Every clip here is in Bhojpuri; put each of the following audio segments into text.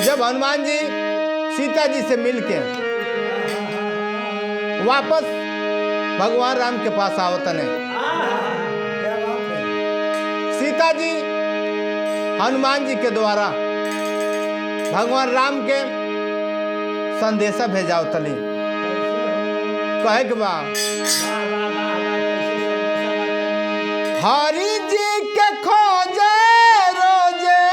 जब हनुमान जी सीता जी से मिलके वापस भगवान राम के पास आवतन है, सीता जी हनुमान जी के द्वारा भगवान राम के संदेशा भेजाओ तली कहे के बा हरि जी के खोजे रोजे,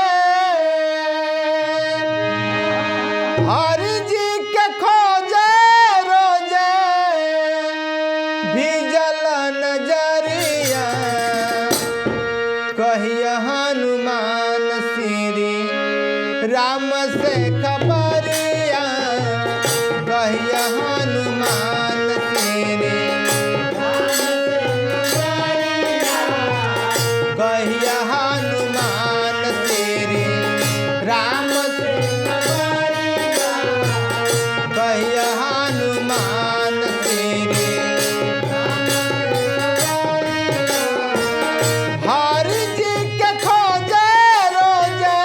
हरि जी के खोजे रोजे भीजल नजरिया, कहिया हनुमान श्री राम से खबरिया, कहिया हनुमान श्री कहिया हनुमान श्री राम से खबरिया, कहिया हनुमान श्री हरि जी के खोजे रोजे,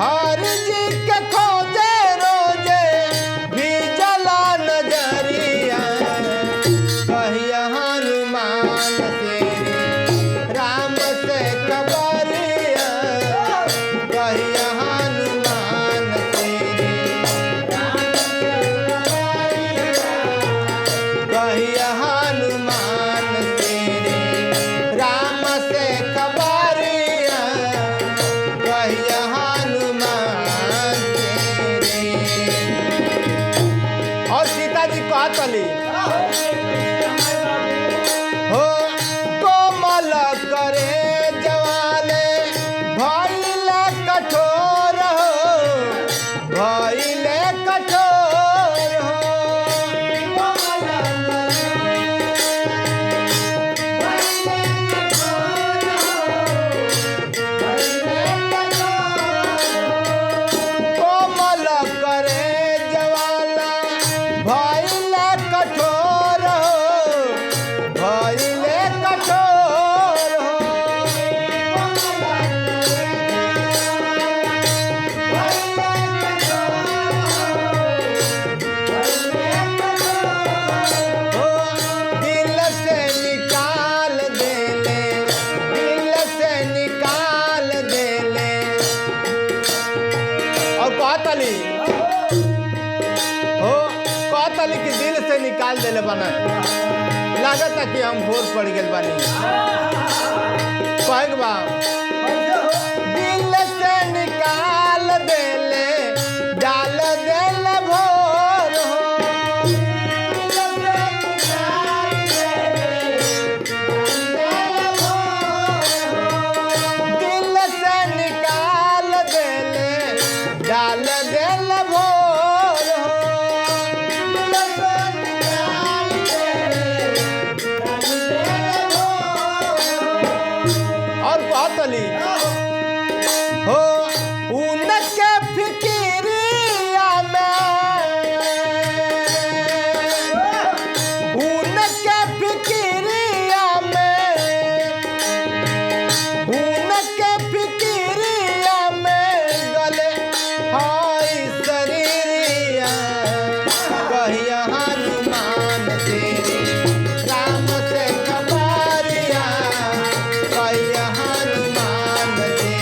हरि जी के खोजे रोजे भीजला नजरिया, कहिया हनुमान श्री राम से खबरिया, कहिया हनुमान श्री कहिया हनुमान श्री राम से खबरिया, कहिया हनुमान श्री। और सीता जी कहतली हो कोमल करे जवाले भइले कठोर हो, भइले कठोर हो, कोमल करे जवाला भइले कठोर हो, भइले कठोर हो, हो दिल से निकाल देले, दिल से निकाल देले। और कहतली हो कहतली कि दिल से निकाल देले बना, लागत कि हम भोर पड़ गए बानी। कहे के बा दिल से निकाल देले, डाल देले भोर हो, दिल से निकाल देले, डाल देले भोर हो, और कहतली हो उनके फिकिरिया में, उनके फिकिरिया में, उनके फिकिरिया में गले हाय शरीरिया, कहिया हनुमान श्री राम से खबरिया, कहिया हनुमान श्री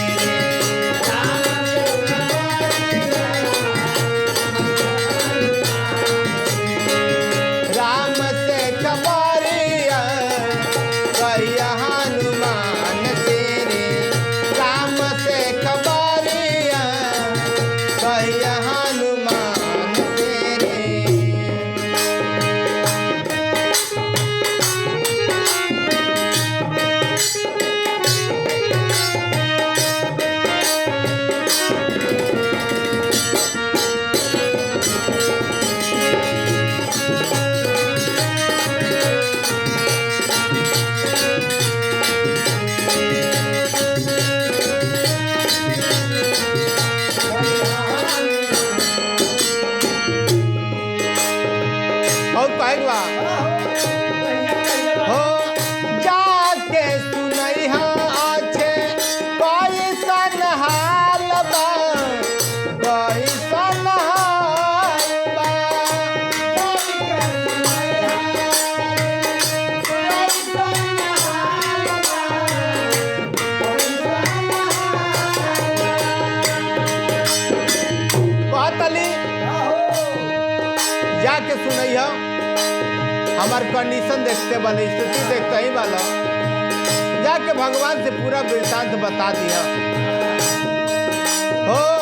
सुनैया हमार कंडीशन देखते वाले, स्थिति देखते ही वाला, जाके भगवान से पूरा वृत्तांत बता दिया। हो